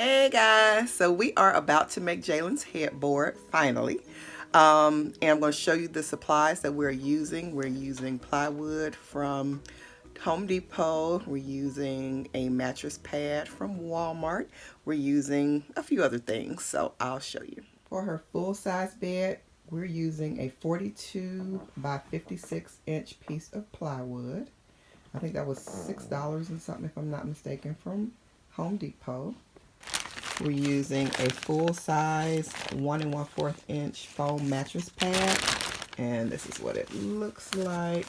Hey guys, so we are about to make Jalen's headboard finally. And I'm going to show you the supplies that we're using. We're using plywood from Home Depot. We're using a mattress pad from Walmart. We're using a few other things, so I'll show you. For her full-size bed, we're using a 42 by 56 inch piece of plywood. I think that was $6 and something if I'm not mistaken from Home Depot. We're using a full-size 1 1/4 inch foam mattress pad, and this is what it looks like.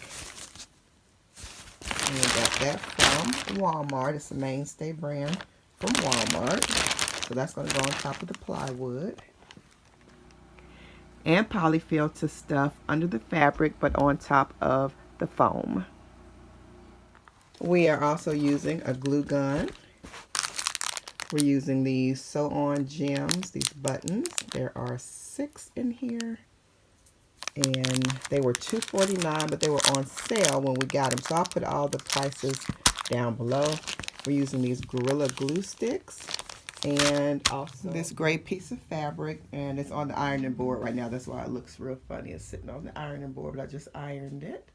And we got that from Walmart. It's a mainstay brand from Walmart. So that's going to go on top of the plywood. And polyfill to stuff under the fabric, but on top of the foam. We are also using a glue gun. We're using these sew-on gems, these buttons. There are 6 in here. And they were $2.49, but they were on sale when we got them. So I'll put all the prices down below. We're using these Gorilla Glue sticks. And also this gray piece of fabric. And it's on the ironing board right now. That's why it looks real funny. It's sitting on the ironing board, but I just ironed it.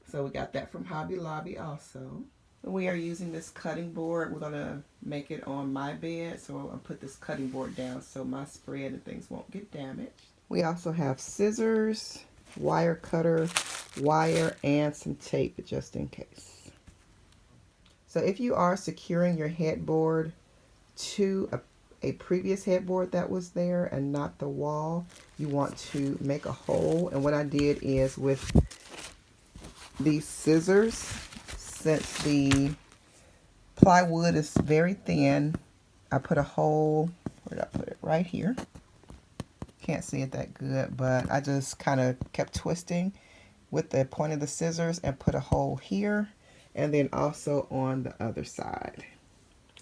So we got that from Hobby Lobby also. We are using this cutting board. We're going to make it on my bed. So I'll put this cutting board down so my spread and things won't get damaged. We also have scissors, wire cutter, wire, and some tape just in case. So if you are securing your headboard to a previous headboard that was there and not the wall, you want to make a hole. And what I did is with these scissors, since the plywood is very thin, I put a hole, where did I put it? Right here. Can't see it that good, but I just kind of kept twisting with the point of the scissors and put a hole here and then also on the other side.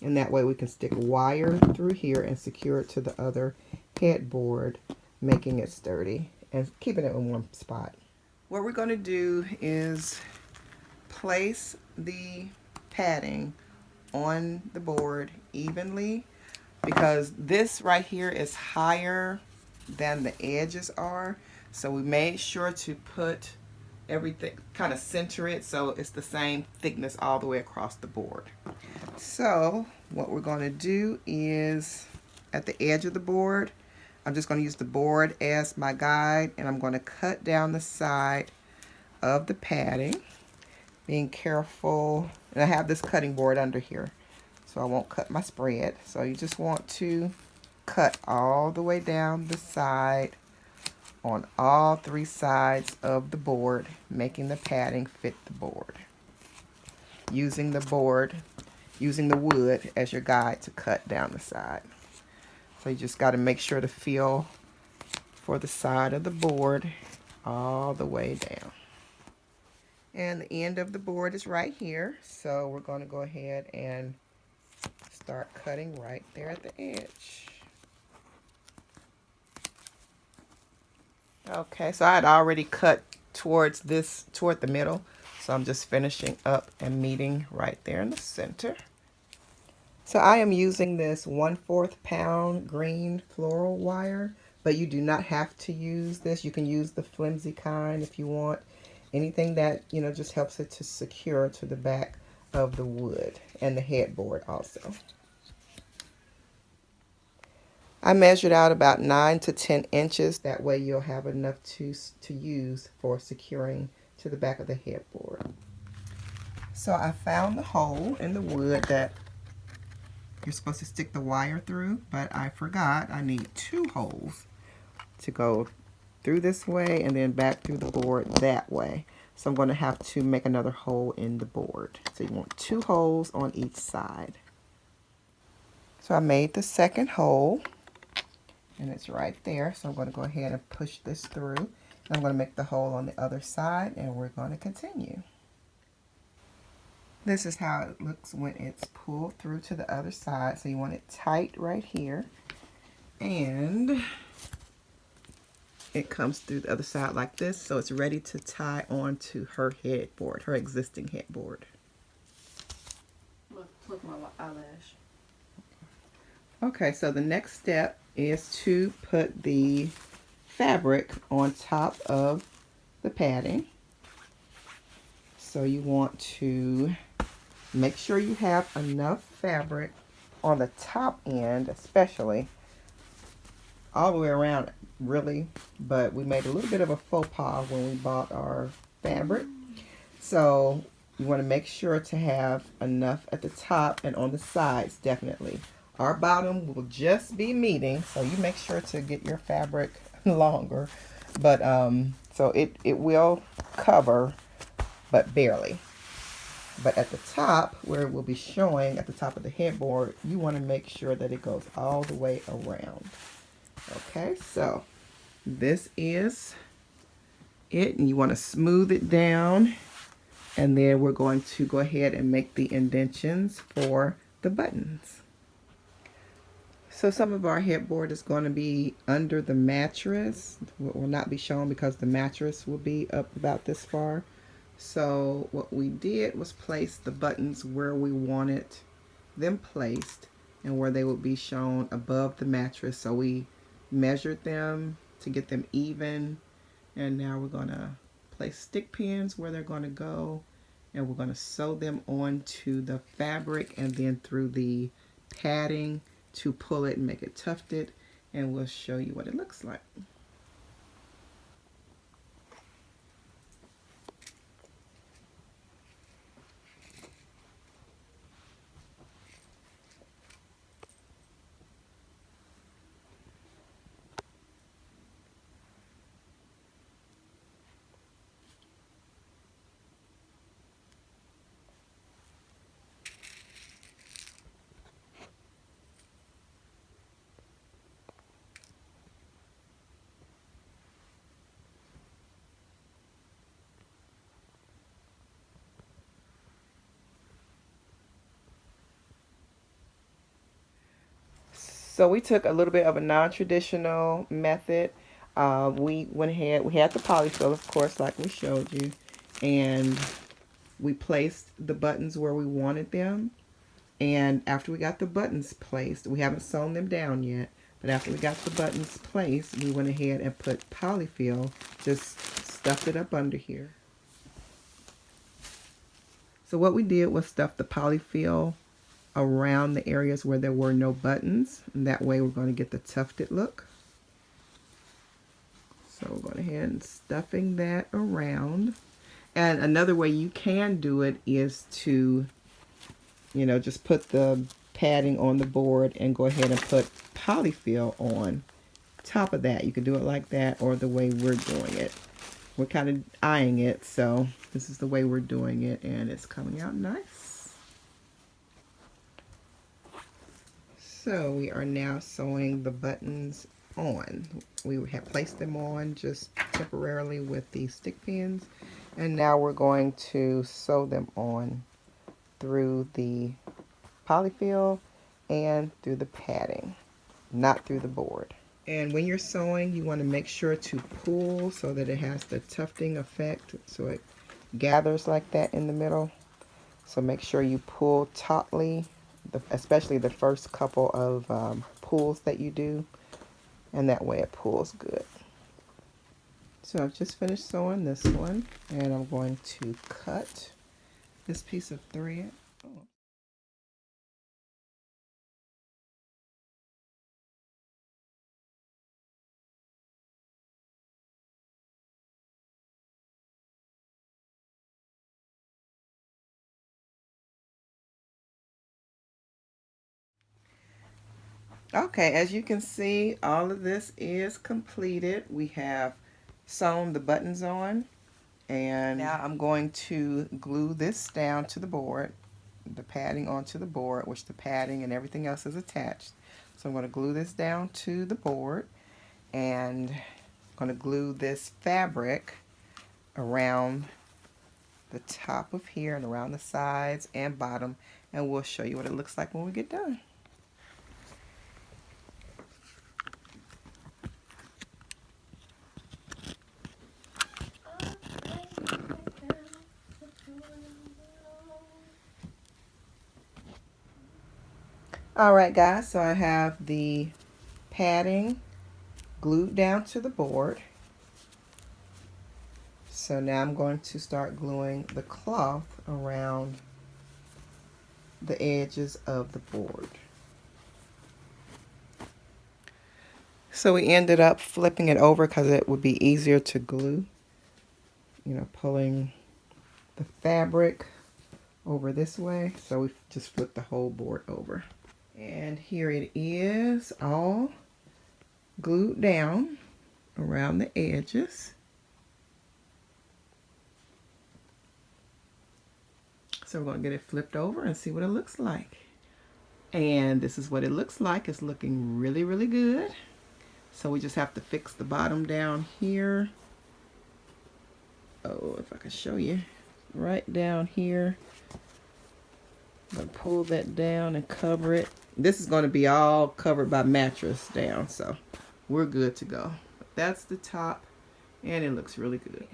And that way we can stick wire through here and secure it to the other headboard, making it sturdy and keeping it in one spot. What we're going to do is place the padding on the board evenly, because this right here is higher than the edges are. So we made sure to put everything, kind of center it so it's the same thickness all the way across the board. So what we're going to do is at the edge of the board, I'm just going to use the board as my guide, and I'm going to cut down the side of the padding, being careful. And I have this cutting board under here, so I won't cut my spread. So you just want to cut all the way down the side on all 3 sides of the board, making the padding fit the board. Using the wood as your guide to cut down the side. So you just got to make sure to feel for the side of the board all the way down. And the end of the board is right here. So we're going to go ahead and start cutting right there at the edge. Okay, so I had already cut toward the middle. So I'm just finishing up and meeting right there in the center. So I am using this 1/4 pound green floral wire, but you do not have to use this. You can use the flimsy kind if you want. Anything that, you know, just helps it to secure to the back of the wood and the headboard also. I measured out about 9 to 10 inches. That way you'll have enough to use for securing to the back of the headboard. So I found the hole in the wood that you're supposed to stick the wire through, but I forgot I need 2 holes to go through this way and then back through the board that way. So I'm going to have to make another hole in the board. So you want 2 holes on each side. So I made the second hole, and it's right there. So I'm going to go ahead and push this through. And I'm going to make the hole on the other side, and we're going to continue. This is how it looks when it's pulled through to the other side. So you want it tight right here. And it comes through the other side like this. So it's ready to tie onto her headboard, her existing headboard. Look my eyelash. Okay, so the next step is to put the fabric on top of the padding. So you want to make sure you have enough fabric on the top end, especially all the way around really, but we made a little bit of a faux pas when we bought our fabric. So you want to make sure to have enough at the top and on the sides, definitely. Our bottom will just be meeting, so you make sure to get your fabric longer. But so it will cover, but barely. But at the top, where it will be showing at the top of the headboard, you want to make sure that it goes all the way around. Okay, so this is it, and you want to smooth it down, and then we're going to go ahead and make the indentions for the buttons. So some of our headboard is going to be under the mattress. It will not be shown because the mattress will be up about this far. So what we did was place the buttons where we wanted them placed and where they would be shown above the mattress. So we measured them to get them even, and now we're going to place stick pins where they're going to go, and we're going to sew them onto the fabric and then through the padding to pull it and make it tufted, and we'll show you what it looks like. So we took a little bit of a non-traditional method. We went ahead, we had the polyfill, of course, like we showed you, and we placed the buttons where we wanted them. And after we got the buttons placed, we haven't sewn them down yet, but after we got the buttons placed, we went ahead and put polyfill, just stuffed it up under here. So what we did was stuff the polyfill around the areas where there were no buttons, and that way we're going to get the tufted look. So we're going ahead and stuffing that around. And another way you can do it is to, you know, just put the padding on the board and go ahead and put polyfill on top of that. You can do it like that or the way we're doing it. We're kind of eyeing it, so this is the way we're doing it, and it's coming out nice. So we are now sewing the buttons on. We have placed them on just temporarily with the stick pins, and now we're going to sew them on through the polyfill and through the padding, not through the board. And when you're sewing, you want to make sure to pull so that it has the tufting effect, so it gathers like that in the middle. So make sure you pull tautly, especially the first couple of pulls that you do, and that way it pulls good. So I've just finished sewing this one, and I'm going to cut this piece of thread. Okay, as you can see, all of this is completed. We have sewn the buttons on, and now I'm going to glue this down to the board, the padding onto the board, which the padding and everything else is attached. So I'm going to glue this down to the board, and I'm going to glue this fabric around the top of here and around the sides and bottom, and we'll show you what it looks like when we get done. Alright guys, so I have the padding glued down to the board. So now I'm going to start gluing the cloth around the edges of the board. So we ended up flipping it over because it would be easier to glue. You know, pulling the fabric over this way. So we just flipped the whole board over. And here it is, all glued down around the edges. So we're going to get it flipped over and see what it looks like. And this is what it looks like. It's looking really, really good. So we just have to fix the bottom down here. Oh, if I can show you. Right down here. I'm going to pull that down and cover it. This is going to be all covered by mattress down, so we're good to go. That's the top, and it looks really good.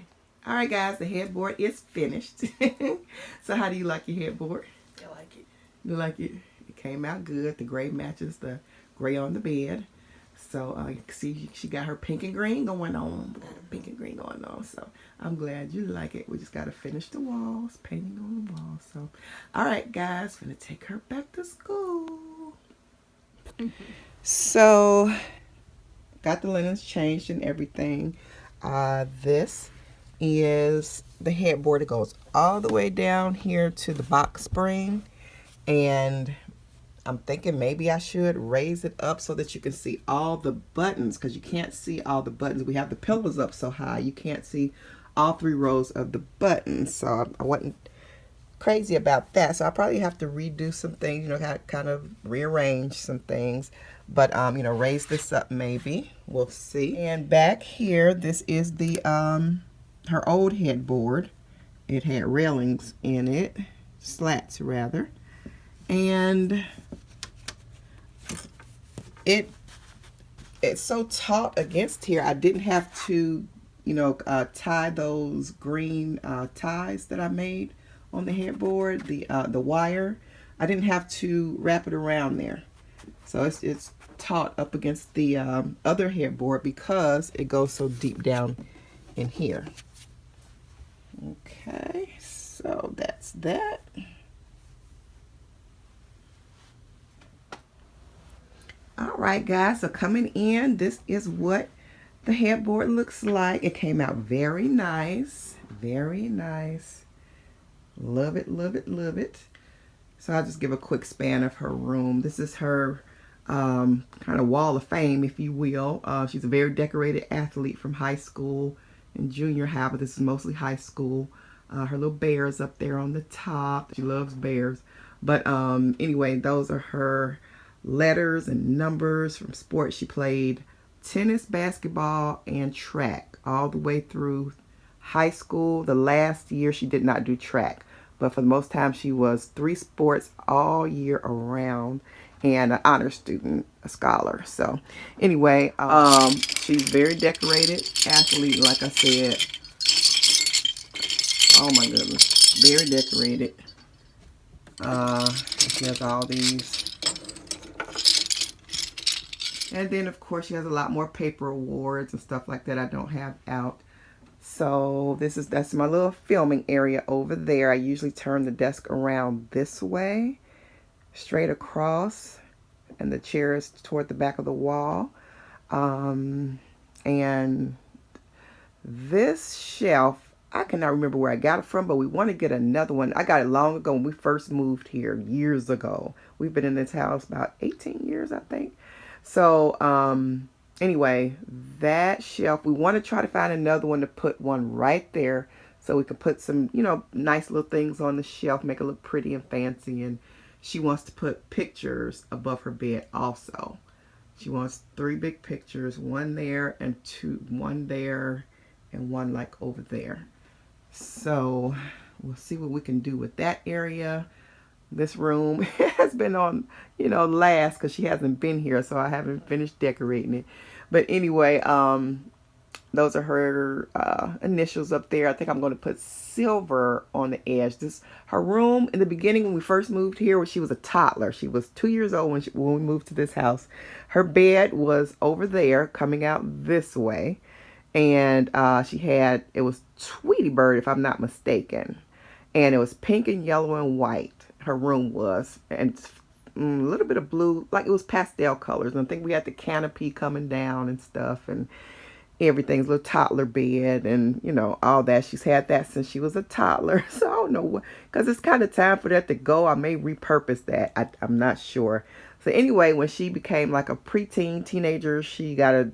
All right, guys, the headboard is finished. So how do you like your headboard? I like it. You like it? It came out good. The gray matches the gray on the bed. So you can see she got her pink and green going on. Got her pink and green going on. So I'm glad you like it. We just got to finish the walls, painting on the walls. So, all right, guys, gonna take her back to school. So, got the linens changed and everything. This is the headboard. It goes all the way down here to the box spring, and I'm thinking maybe I should raise it up so that you can see all the buttons, because you can't see all the buttons. We have the pillows up so high you can't see all 3 rows of the buttons. So I wasn't crazy about that. So I probably have to redo some things, you know, kind of rearrange some things. But you know, raise this up maybe. We'll see. And back here, this is the her old headboard. It had railings in it, slats rather. And it's so taut against here. I didn't have to, you know, tie those green ties that I made on the headboard, the wire. I didn't have to wrap it around there. So it's taut up against the other headboard because it goes so deep down in here. Okay, so that's that. All right, guys, so coming in, this is what the headboard looks like. It came out very nice, very nice. Love it, love it, love it. So I'll just give a quick span of her room. This is her kind of wall of fame, if you will. She's a very decorated athlete from high school and junior high, but this is mostly high school. Her little bears up there on the top. She loves bears. But anyway, those are her letters and numbers from sports. She played tennis, basketball, and track all the way through high school. The last year she did not do track, but for the most time she was 3 sports all year around, and an honor student, a scholar. So anyway, she's very decorated athlete, like I said. Oh my goodness, very decorated. She has all these. And then, of course, she has a lot more paper awards and stuff like that I don't have out. So that's my little filming area over there. I usually turn the desk around this way, straight across, and the chair is toward the back of the wall. And this shelf, I cannot remember where I got it from, but we want to get another one. I got it long ago when we first moved here, years ago. We've been in this house about 18 years, I think. So anyway, that shelf, we want to try to find another one to put one right there so we can put some, you know, nice little things on the shelf, make it look pretty and fancy. And she wants to put pictures above her bed also. She wants 3 big pictures, one there and one there and one like over there. So we'll see what we can do with that area. This room has been on, you know, last because she hasn't been here, so I haven't finished decorating it. But anyway, those are her initials up there. I think I'm going to put silver on the edge. This her room in the beginning when we first moved here, when she was a toddler. She was 2 years old when we moved to this house. Her bed was over there, coming out this way, and she had, it was Tweety Bird if I'm not mistaken, and it was pink and yellow and white. Her room was, and a little bit of blue, like it was pastel colors. And I think we had the canopy coming down and stuff, and everything's little toddler bed and you know all that. She's had that since she was a toddler. So I don't know what, because it's kind of time for that to go. I may repurpose that. I'm not sure. So anyway, when she became like a preteen teenager, she got a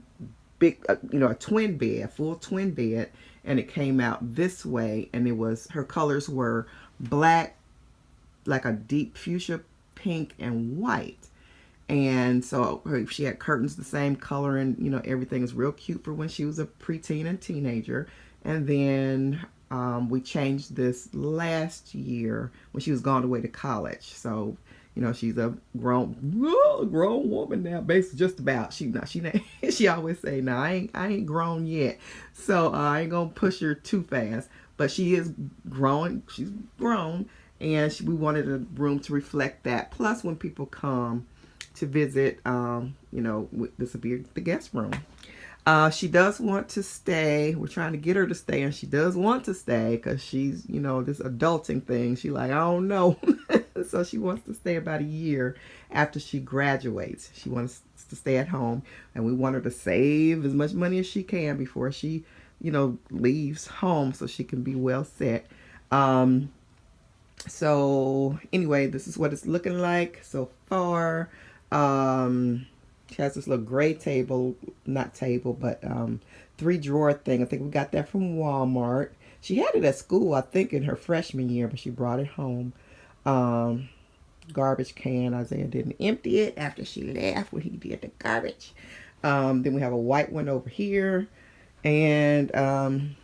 big you know, a twin bed, full twin bed, and it came out this way, and it was, her colors were black, like a deep fuchsia pink, and white. And so she had curtains the same color, and you know, everything was real cute for when she was a preteen and teenager. And then we changed this last year when she was gone away to college. So you know, she's a grown woman now, basically, just about. She always say, "No, I ain't grown yet." So I ain't gonna push her too fast, but she is growing. She's grown, and we wanted a room to reflect that. Plus, when people come to visit, you know, this will be the guest room. She does want to stay. We're trying to get her to stay, and she does want to stay because she's, you know, this adulting thing. She like, I don't know. So she wants to stay about a year after she graduates. She wants to stay at home, and we want her to save as much money as she can before she, you know, leaves home so she can be well set. So anyway, this is what it's looking like so far. She has this little gray table, not table, but 3-drawer thing. I think we got that from Walmart. She had it at school, I think, in her freshman year, but she brought it home. Garbage can. Isaiah didn't empty it after she left when he did the garbage. Then we have a white one over here. And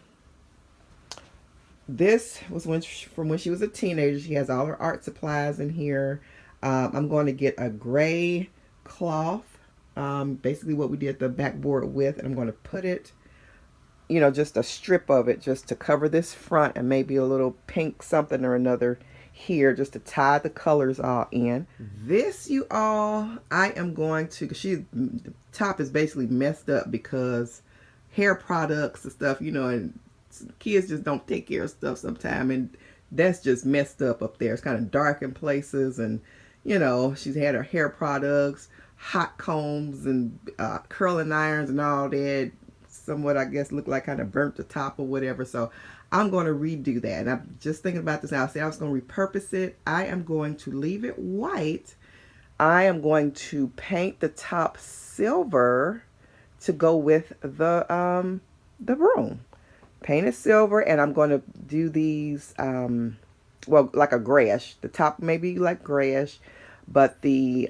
this was from when she was a teenager. She has all her art supplies in here. I'm going to get a gray cloth, basically what we did the backboard with, and I'm going to put it, you know, just a strip of it just to cover this front, and maybe a little pink something or another here just to tie the colors all in. This, you all, I am going to, the top is basically messed up because hair products and stuff, you know, and kids just don't take care of stuff sometimes, and that's just messed up there. It's kind of dark in places, and you know, she's had her hair products, hot combs, and curling irons and all that. Somewhat, I guess, looked like kind of burnt the top or whatever. So I'm going to redo that. And I'm just thinking about this now. I said I was going to repurpose it. I am going to leave it white. I am going to paint the top silver to go with the room. Paint it silver, and I'm going to do these, well, like a grayish. The top maybe like grayish, but the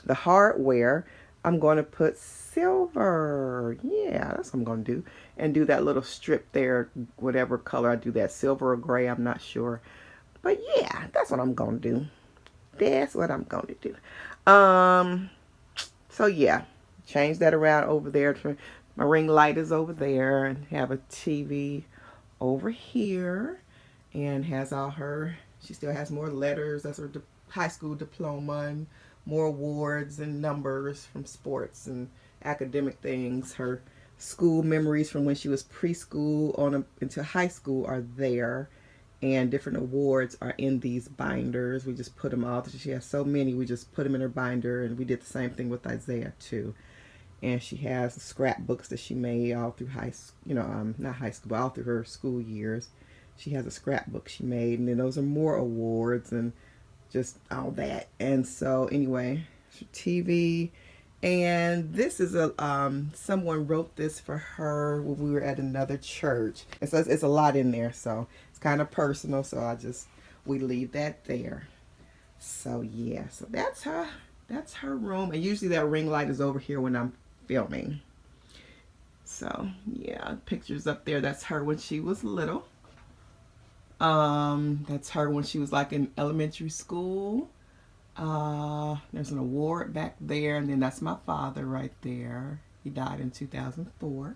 hardware, I'm going to put silver. Yeah, that's what I'm going to do. And do that little strip there, whatever color I do that, silver or gray, I'm not sure. But yeah, that's what I'm going to do. That's what I'm going to do. So yeah, change that around over there. My ring light is over there, and have a TV over here, and has all her, she still has more letters. That's her high school diploma, and more awards and numbers from sports and academic things. Her school memories from when she was preschool on into high school are there, and different awards are in these binders. We just put them all. She has so many. We just put them in her binder, and we did the same thing with Isaiah too. And she has scrapbooks that she made all through not high school, but all through her school years. She has a scrapbook she made, and then those are more awards and just all that. And so anyway, TV. And this is someone wrote this for her when we were at another church. And so it's a lot in there, so it's kind of personal. So we leave that there. So yeah, so that's her room. And usually that ring light is over here when I'm filming. So yeah, pictures up there. That's her when she was little. That's her when she was like in elementary school. There's an award back there, and then that's my father right there. He died in 2004.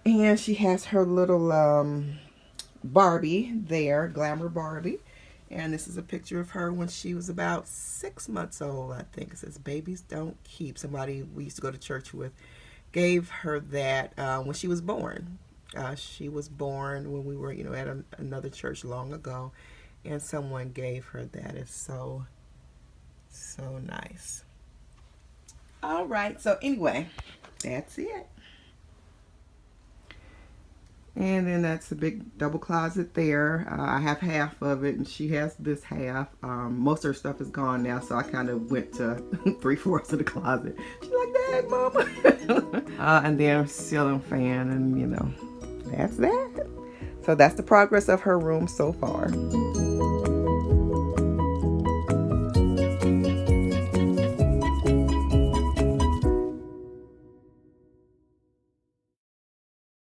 And she has her little Barbie there, Glamour Barbie. And this is a picture of her when she was about 6 months old, I think. It says, "Babies don't keep." Somebody we used to go to church with gave her that when she was born. She was born when we were, at another church long ago. And someone gave her that. It's so, so nice. All right. So anyway, that's it. And then that's a big double closet there. I have half of it, and she has this half. Most of her stuff is gone now, so I kind of went to 3/4 of the closet. She's like, "Dad, Mama." And then a ceiling fan, and that's that. So that's the progress of her room so far.